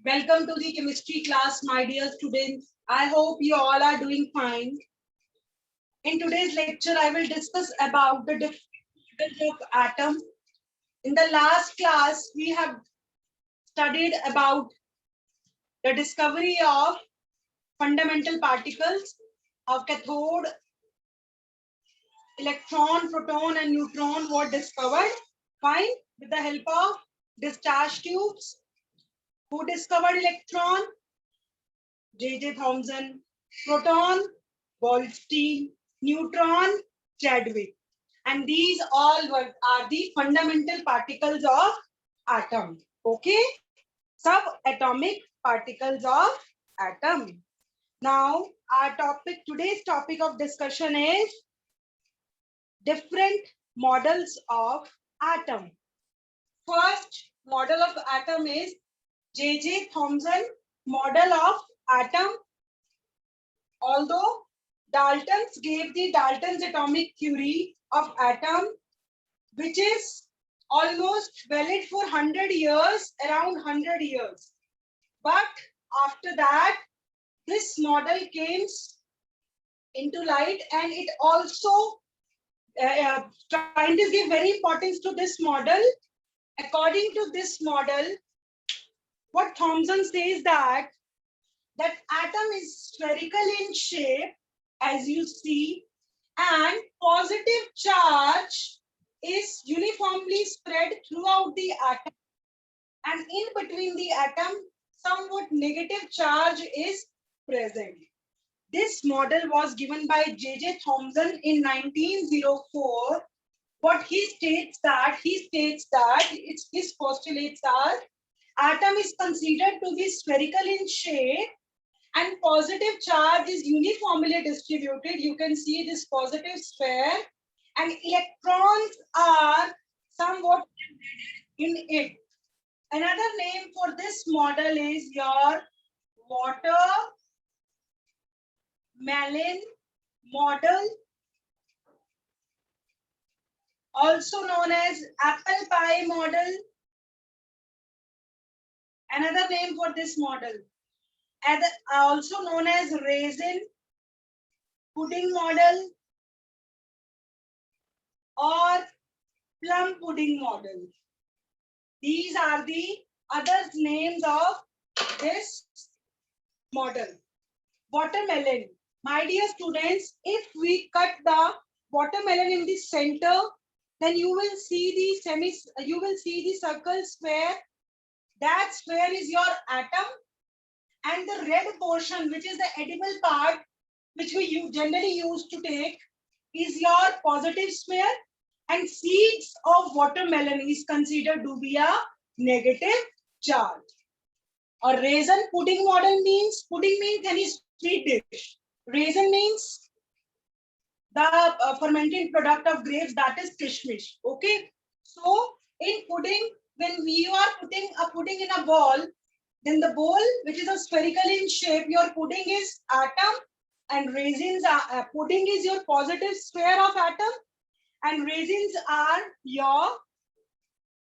Welcome to the chemistry class, my dear students. I hope you all are doing fine. In today's lecture, I will discuss about the different models of atom. In the last class, we have studied about the discovery of fundamental particles of cathode, electron, proton, and neutron were discovered. Fine, with the help of discharge tubes. Who discovered electron? J.J. Thomson. Proton, Goldstein. Neutron, Chadwick. And these all are the fundamental particles of atom. Okay? Subatomic particles of atom. Now, our topic, today's topic of discussion is different models of atom. First model of atom is J.J. Thomson model of atom. Although Dalton's gave the Dalton's atomic theory of atom, which is almost valid for 100 years, around 100 years. But after that, this model came into light, and it also scientists give very importance to this model. According to this model, what Thomson says that atom is spherical in shape, as you see, and positive charge is uniformly spread throughout the atom, and in between the atom, somewhat negative charge is present. This model was given by J.J. Thomson in 1904. What he states that it's his postulates are atom is considered to be spherical in shape and positive charge is uniformly distributed. You can see this positive sphere, and electrons are somewhat in it. Another name for this model is your watermelon model, also known as apple pie model. Another name for this model, also known as raisin pudding model or plum pudding model. These are the other names of this model. Watermelon. My dear students, if we cut the watermelon in the center, then you will see the circle square. That square is your atom, and the red portion, which is the edible part, which we generally use to take, is your positive sphere, and seeds of watermelon is considered to be a negative charge. Or raisin pudding model means, pudding means any sweet dish. Raisin means the fermented product of grapes, that is kishmish. Okay, so in pudding, when we are putting a pudding in a bowl, then the bowl, which is a spherical in shape, your pudding is atom, and raisins are pudding is your positive sphere of atom, and raisins are your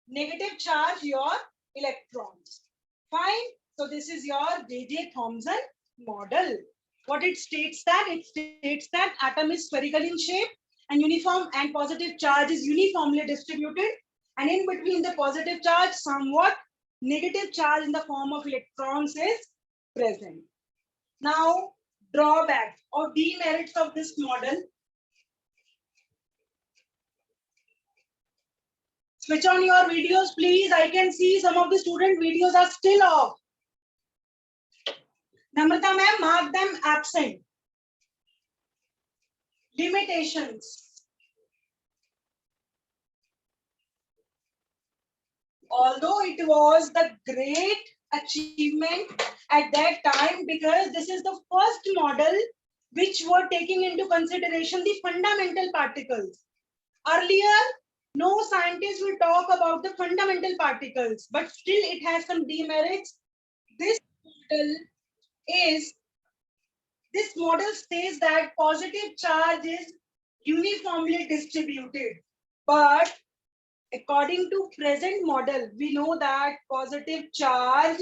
negative charge, your electrons. Fine. So this is your J.J. Thomson model. What it states that atom is spherical in shape and uniform, and positive charge is uniformly distributed, and in between the positive charge, somewhat negative charge in the form of electrons is present. Now, drawbacks or demerits of this model. Switch on your videos, please. I can see some of the student videos are still off. Namrata ma'am, mark them absent. Limitations. Although it was the great achievement at that time, because this is the first model which were taking into consideration the fundamental particles. Earlier, no scientist will talk about the fundamental particles, but still it has some demerits. This model says that positive charge is uniformly distributed, but according to present model, we know that positive charge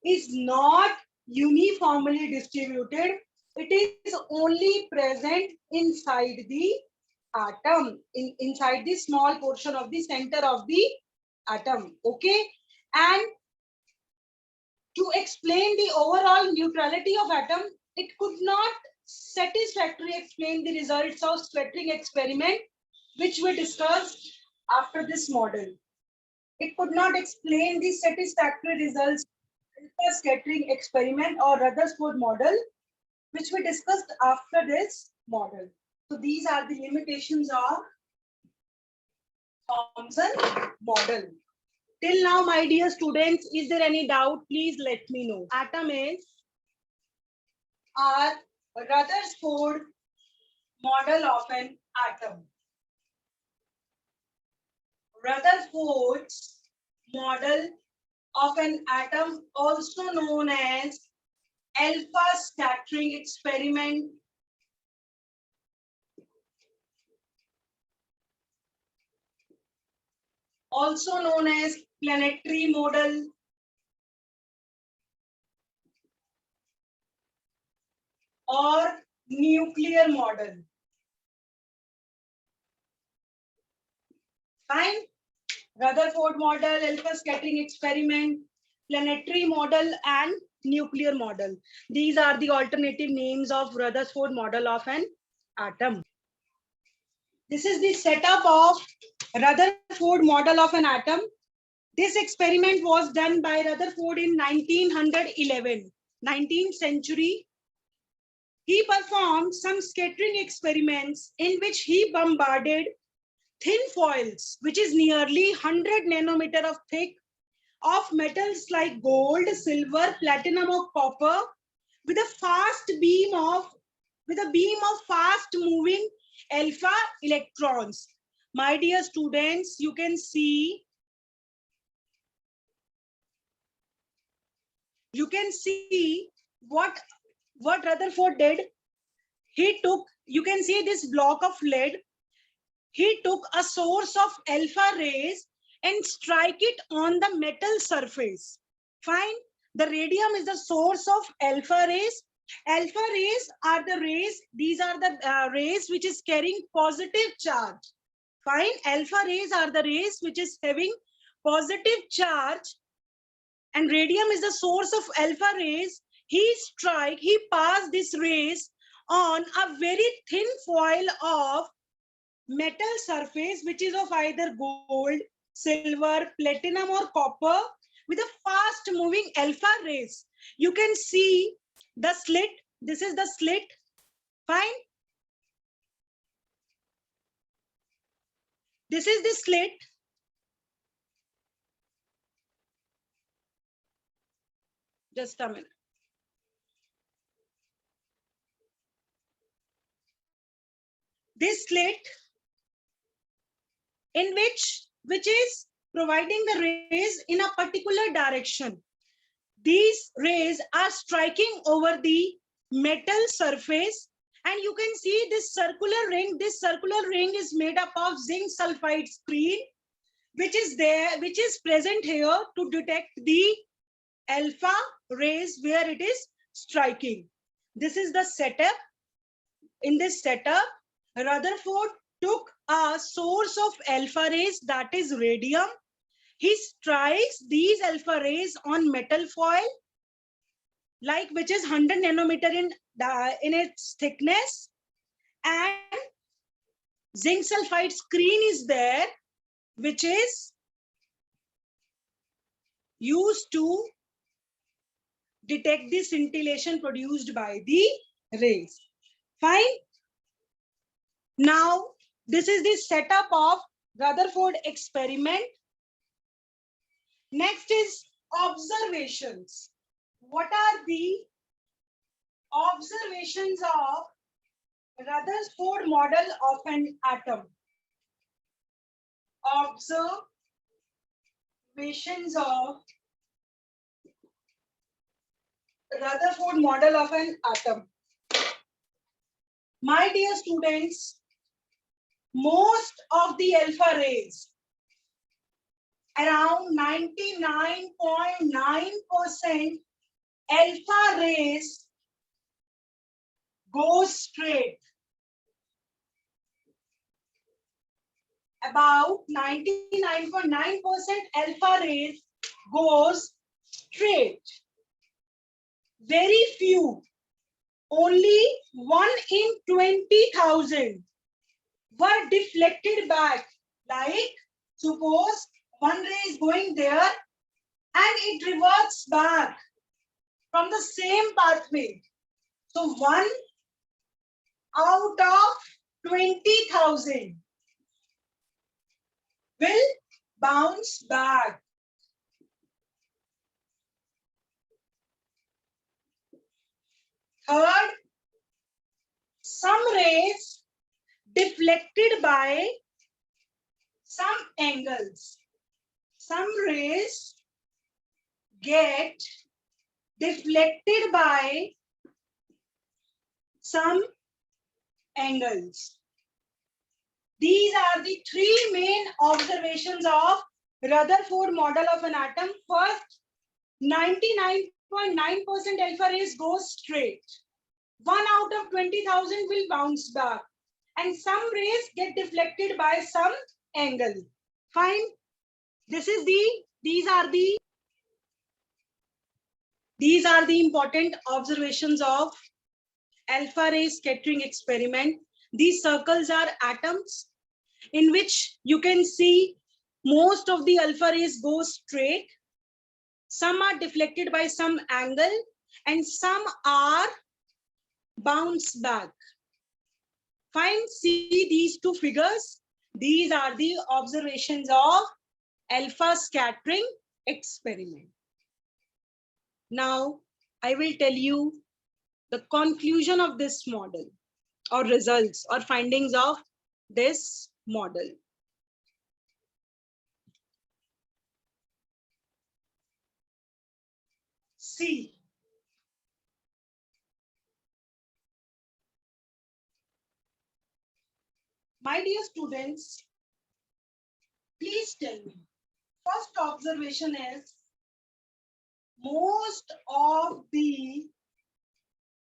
is not uniformly distributed. It is only present inside the atom, inside the small portion of the center of the atom. Okay, and to explain the overall neutrality of atom, it could not satisfactorily explain the results of scattering experiment, which we discussed after this model. It could not explain the satisfactory results of the scattering experiment or Rutherford model, which we discussed after this model. So these are the limitations of Thomson model. Till now, my dear students, is there any doubt? Please let me know. Atom is our Rutherford model of an atom. Rutherford's model of an atom, also known as alpha scattering experiment, also known as planetary model, or nuclear model. Fine. Rutherford model, alpha scattering experiment, planetary model, and nuclear model. These are the alternative names of Rutherford model of an atom. This is the setup of Rutherford model of an atom. This experiment was done by Rutherford in 1911, 19th century. He performed some scattering experiments in which he bombarded thin foils, which is nearly 100 nanometer of thick, of metals like gold, silver, platinum, or copper, with a beam of fast moving alpha electrons. My dear students, you can see what Rutherford did. He took, you can see this block of lead. He took a source of alpha rays and strike it on the metal surface. Fine. The radium is the source of alpha rays. Alpha rays are the rays, these are the rays which is carrying positive charge. Fine. Alpha rays are the rays which is having positive charge, and radium is the source of alpha rays. He passed these rays on a very thin foil of metal surface, which is of either gold, silver, platinum, or copper, with a fast moving alpha rays. You can see the slit. This is the slit. Fine. This is the slit. Just a minute. This slit, in which is providing the rays in a particular direction. These rays are striking over the metal surface, and you can see this circular ring. This circular ring is made up of zinc sulfide screen, which is present here to detect the alpha rays where it is striking. This is the setup. In this setup, Rutherford took a source of alpha rays, that is radium. He strikes these alpha rays on metal foil, like which is 100 nanometer in its thickness, and zinc sulfide screen is there, which is used to detect the scintillation produced by the rays. Fine. Now, this is the setup of Rutherford experiment. Next is observations. What are the observations of Rutherford model of an atom? Observations of Rutherford model of an atom. My dear students, most of the alpha rays, around 99.9%, alpha rays go straight. About 99.9% alpha rays goes straight. Very few, only 1 in 20,000 were deflected back. Like, suppose one ray is going there and it reverts back from the same pathway. So 1 out of 20,000 will bounce back. Third, some rays deflected by some angles. Some rays get deflected by some angles. These are the three main observations of Rutherford model of an atom. First, 99.9% alpha rays go straight. 1 out of 20,000 will bounce back. And some rays get deflected by some angle. Fine. These are the important observations of alpha ray scattering experiment. These circles are atoms in which you can see most of the alpha rays go straight. Some are deflected by some angle and some are bounce back. Fine, see these two figures. These are the observations of alpha scattering experiment. Now, I will tell you the conclusion of this model or results or findings of this model. See, my dear students, please tell me, first observation is most of the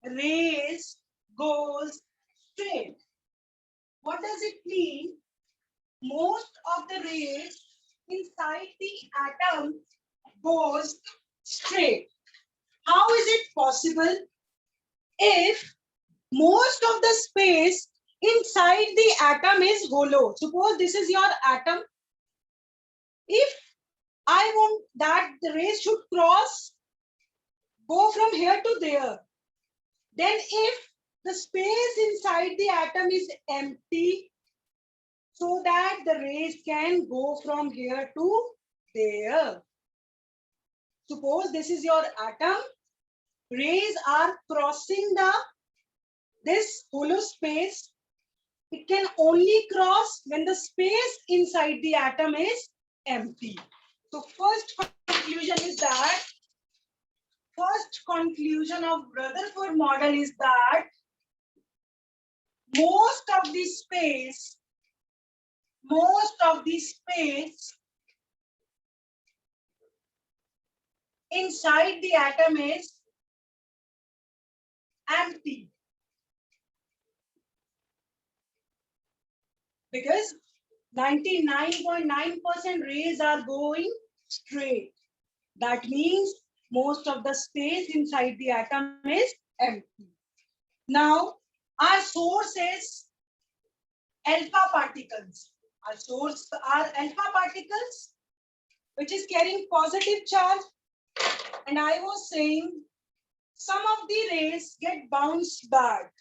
rays goes straight. What does it mean? Most of the rays inside the atom goes straight. How is it possible? If most of the space inside the atom is hollow, suppose this is your atom. If I want that the rays should go from here to there, then if the space inside the atom is empty, so that the rays can go from here to there. Suppose this is your atom, rays are crossing this hollow space. It can only cross when the space inside the atom is empty. So first conclusion of Rutherford model is that most of the space inside the atom is empty. Because 99.9% rays are going straight. That means most of the space inside the atom is empty. Now, our source is alpha particles. Our source are alpha particles, which is carrying positive charge. And I was saying some of the rays get bounced back.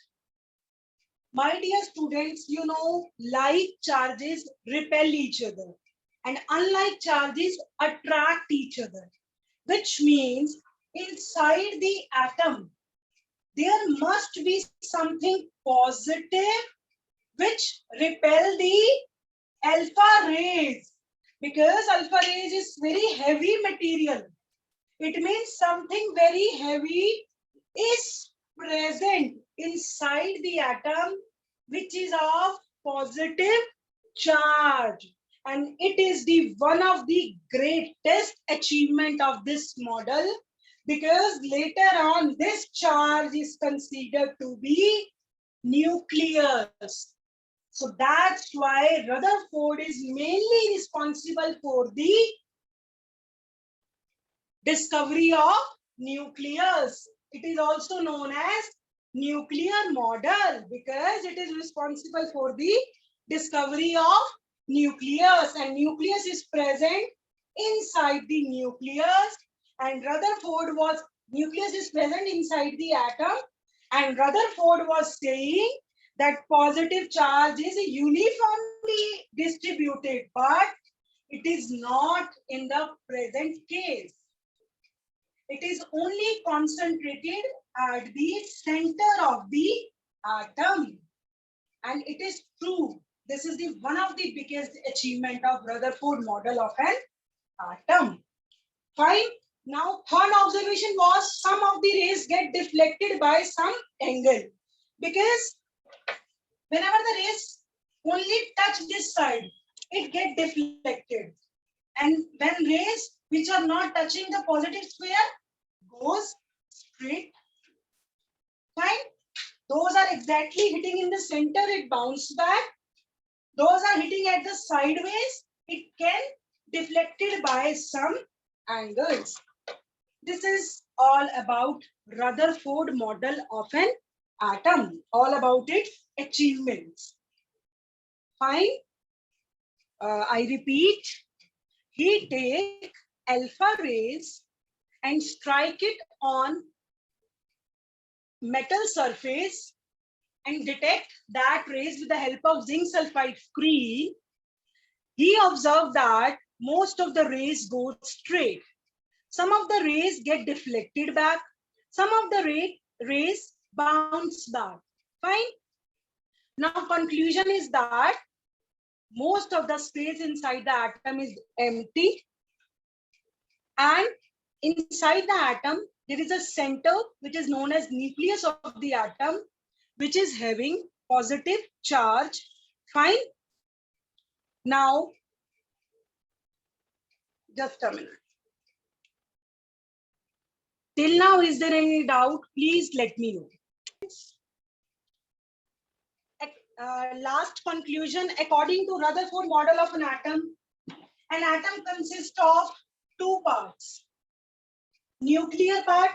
My dear students, you know, like charges repel each other and unlike charges attract each other, which means inside the atom, there must be something positive which repel the alpha rays, because alpha rays is very heavy material. It means something very heavy is present inside the atom, which is of positive charge. And it is the one of the greatest achievement of this model, because later on this charge is considered to be nucleus. So that's why Rutherford is mainly responsible for the discovery of nucleus. It is also known as nuclear model because it is responsible for the discovery of nucleus, and nucleus is present inside the nucleus, and Rutherford was nucleus is present inside the atom, and Rutherford was saying that positive charge is uniformly distributed, but it is not in the present case. It is only concentrated at the center of the atom. And it is true. This is the one of the biggest achievement of Rutherford model of an atom. Fine. Now, third observation was some of the rays get deflected by some angle. Because whenever the rays only touch this side, it get deflected. And when rays which are not touching the positive square goes straight. Fine. Those are exactly hitting in the center, it bounces back. Those are hitting at the sideways, it can deflected by some angles. This is all about Rutherford model of an atom, all about its achievements. Fine. I repeat, he take alpha rays and strike it on metal surface and detect that rays with the help of zinc sulfide screen. He observed that most of the rays go straight. Some of the rays get deflected back. Some of the rays bounce back. Fine. Now conclusion is that most of the space inside the atom is empty, and inside the atom there is a center which is known as nucleus of the atom, which is having positive charge. Fine. Now, just a minute. Till now, is there any doubt? Please let me know. Last conclusion, according to Rutherford model of an atom consists of two parts. Nuclear part,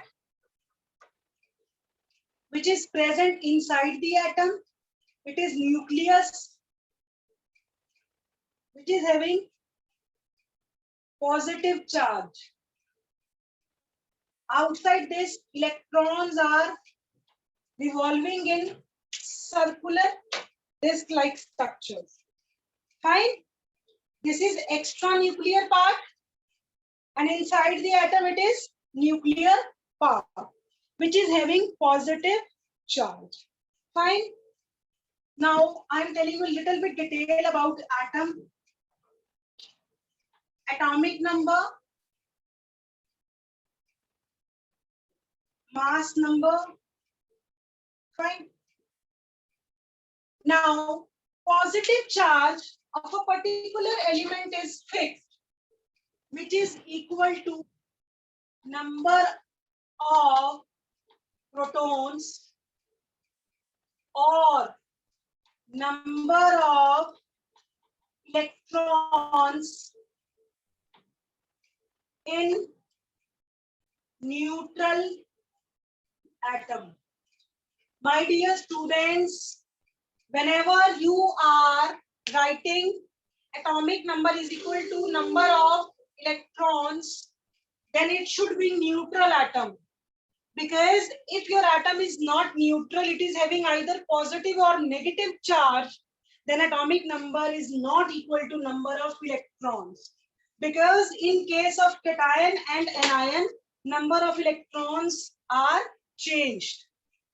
which is present inside the atom. It is nucleus, which is having positive charge. Outside this, electrons are revolving in circular disc-like structures. Fine. This is extranuclear part, and inside the atom it is nuclear part, which is having positive charge. Fine. Now I'm telling you a little bit detail about atom. Atomic number, mass number. Fine. Now, positive charge of a particular element is fixed, which is equal to number of protons or number of electrons in neutral atom. My dear students, whenever you are writing atomic number is equal to number of electrons, then it should be neutral atom. Because if your atom is not neutral, it is having either positive or negative charge, then atomic number is not equal to number of electrons. Because in case of cation and anion, number of electrons are changed.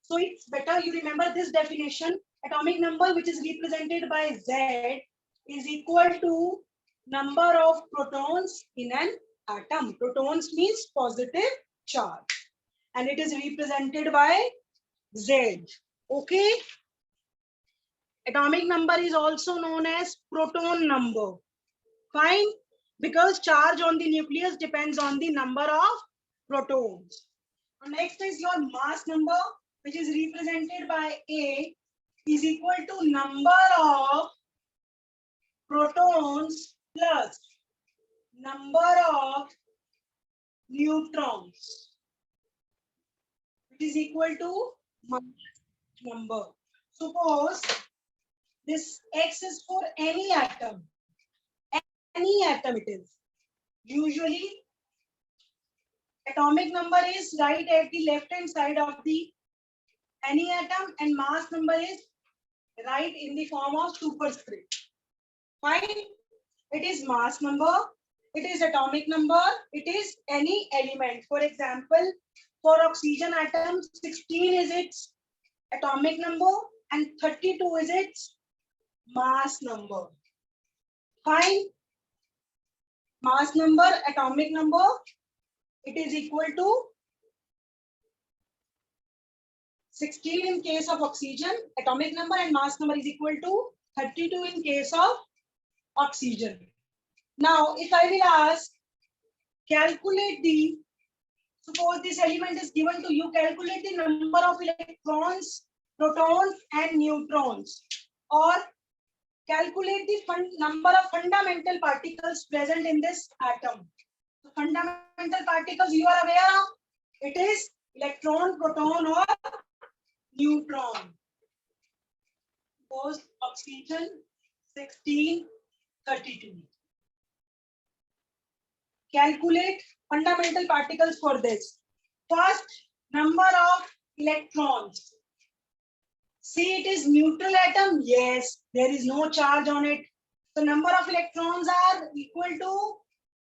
So it's better you remember this definition. Atomic number, which is represented by Z, is equal to number of protons in an atom. Protons means positive charge, and it is represented by Z. Okay. Atomic number is also known as proton number. Fine. Because charge on the nucleus depends on the number of protons. Next is your mass number, which is represented by A, is equal to number of protons plus number of neutrons, which is equal to mass number. Suppose this X is for any atom. Any atom it is. Usually, atomic number is right at the left hand side of the any atom, and mass number is right in the form of superscript. Fine. It is mass number, it is atomic number, it is any element. For example, for oxygen atom, 16 is its atomic number and 32 is its mass number. Fine. Mass number, atomic number, it is equal to 16 in case of oxygen, atomic number, and mass number is equal to 32 in case of oxygen. Now, if I will ask, calculate the, suppose this element is given to you, calculate the number of electrons, protons, and neutrons, or calculate the number of fundamental particles present in this atom. So fundamental particles you are aware of, it is electron, proton, or neutron. Suppose oxygen 16, 32. Calculate fundamental particles for this. First, number of electrons. See, it is neutral atom. Yes, there is no charge on it. So number of electrons are equal to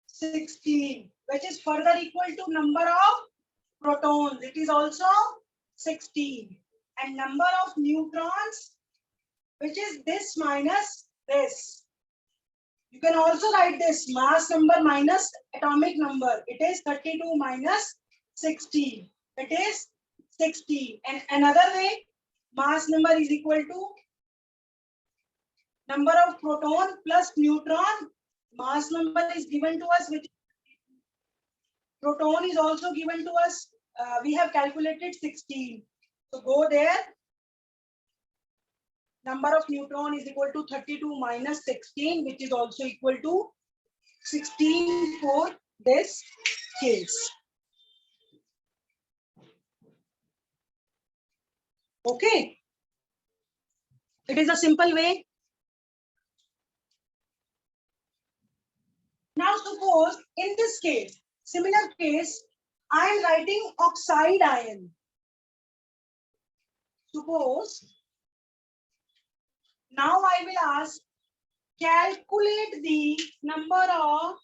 16, which is further equal to number of protons. It is also 16. And number of neutrons, which is this minus this. You can also write this mass number minus atomic number. It is 32 minus 16. It is 16. And another way, mass number is equal to number of proton plus neutron. Mass number is given to us, which proton is also given to us. We have calculated 16. So go there. Number of neutron is equal to 32 minus 16, which is also equal to 16 for this case. Okay. It is a simple way. Now suppose in this case, similar case, I am writing oxide ion. Suppose now I will ask, calculate the number of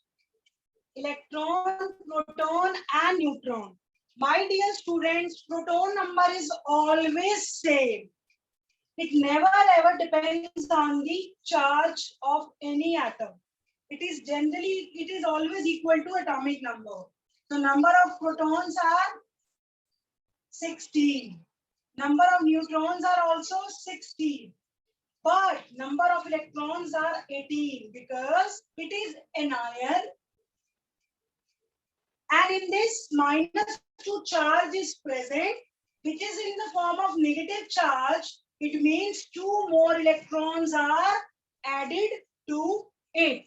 electron, proton, and neutron. My dear students, proton number is always same. It never ever depends on the charge of any atom. It is always equal to atomic number. So number of protons are 16. Number of neutrons are also 16. But number of electrons are 18 because it is an ion. And in this minus 2 charge is present, which is in the form of negative charge. It means 2 more electrons are added to it.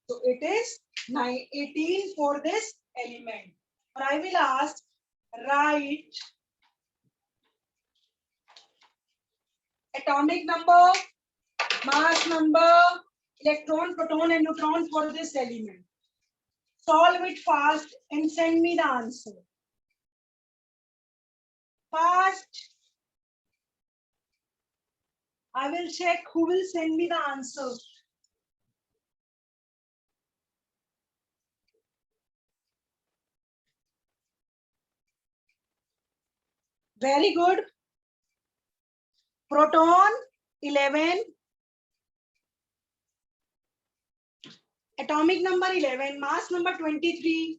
So it is 18 for this element. Or I will ask, write atomic number, mass number, electron, proton, and neutron for this element. Solve it fast and send me the answer. Fast. I will check who will send me the answer. Very good. Proton 11. Atomic number 11. Mass number 23.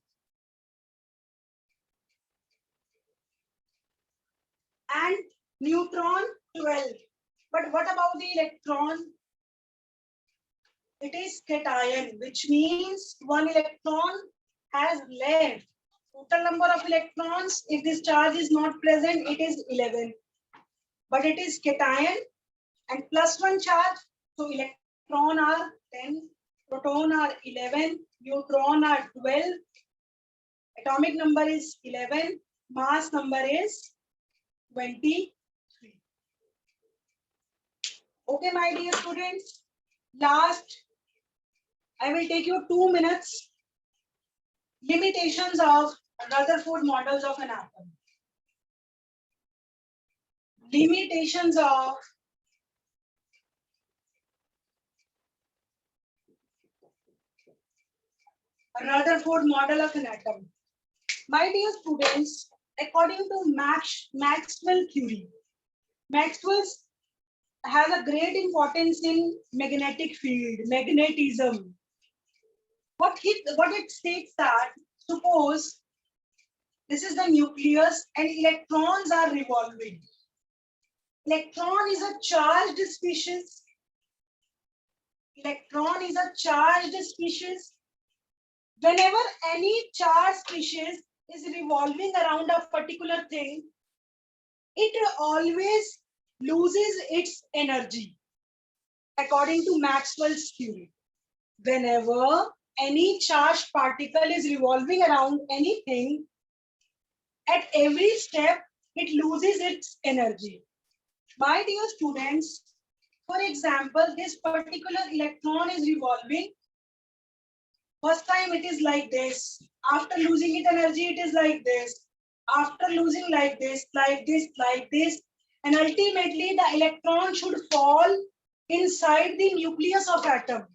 And neutron 12. But what about the electron? It is cation, which means 1 electron has left. Total number of electrons, if this charge is not present, it is 11. But it is cation and plus 1 charge. So electron are 10, proton are 11, neutron are 12. Atomic number is 11, mass number is 23. Okay, my dear students. Last, I will take you 2 minutes. Limitations of Rutherford models of an atom. Limitations of Rutherford model of an atom. My dear students, according to Maxwell theory, Maxwell has a great importance in magnetic field, magnetism. What it states that, suppose this is the nucleus and electrons are revolving. Electron is a charged species. Electron is a charged species. Whenever any charged species is revolving around a particular thing, it always loses its energy, according to Maxwell's theory. Whenever any charged particle is revolving around anything, at every step, it loses its energy. My dear students, for example, this particular electron is revolving. First time it is like this. After losing its energy, it is like this. After losing like this, like this, like this. And ultimately, the electron should fall inside the nucleus of atom.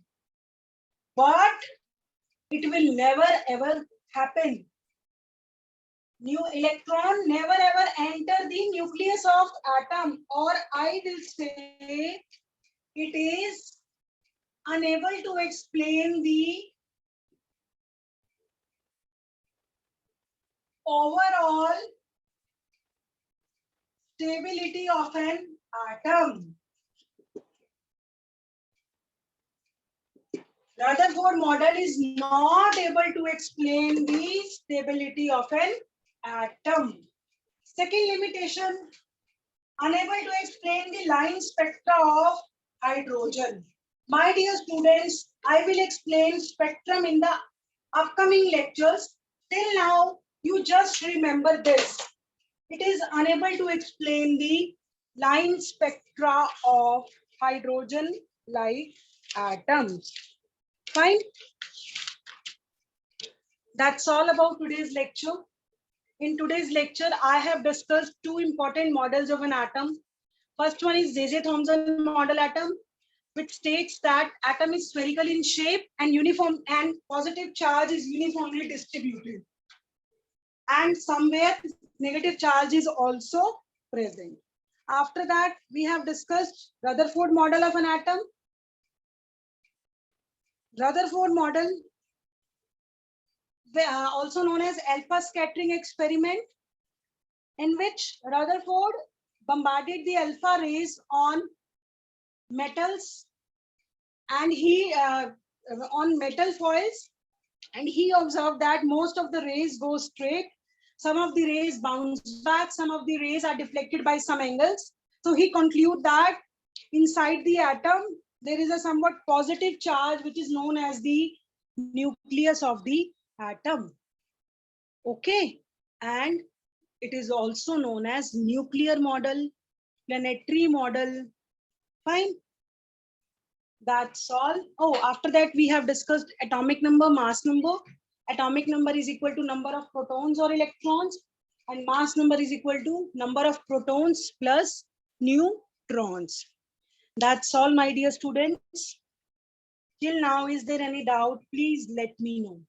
But it will never ever happen. New electron never ever enter the nucleus of atom, or I will say it is unable to explain the overall stability of an atom. Rutherford model is not able to explain the stability of an atom. Second limitation, unable to explain the line spectra of hydrogen. My dear students, I will explain spectrum in the upcoming lectures. Till now, you just remember this. It is unable to explain the line spectra of hydrogen-like atoms. Fine. That's all about today's lecture. In today's lecture, I have discussed two important models of an atom. First one is J.J. Thomson model atom, which states that atom is spherical in shape and uniform, and positive charge is uniformly distributed. And somewhere negative charge is also present. After that, we have discussed Rutherford model of an atom. Rutherford model, also known as alpha scattering experiment, in which Rutherford bombarded the alpha rays on metals and he on metal foils, and he observed that most of the rays go straight, some of the rays bounce back, some of the rays are deflected by some angles. So he concluded that inside the atom there is a somewhat positive charge which is known as the nucleus of the atom. Okay, and it is also known as nuclear model, planetary model. Fine. That's all. Oh, after that we have discussed atomic number, mass number. Atomic number is equal to number of protons or electrons, and mass number is equal to number of protons plus neutrons. That's all, my dear students. Till now, is there any doubt? Please let me know.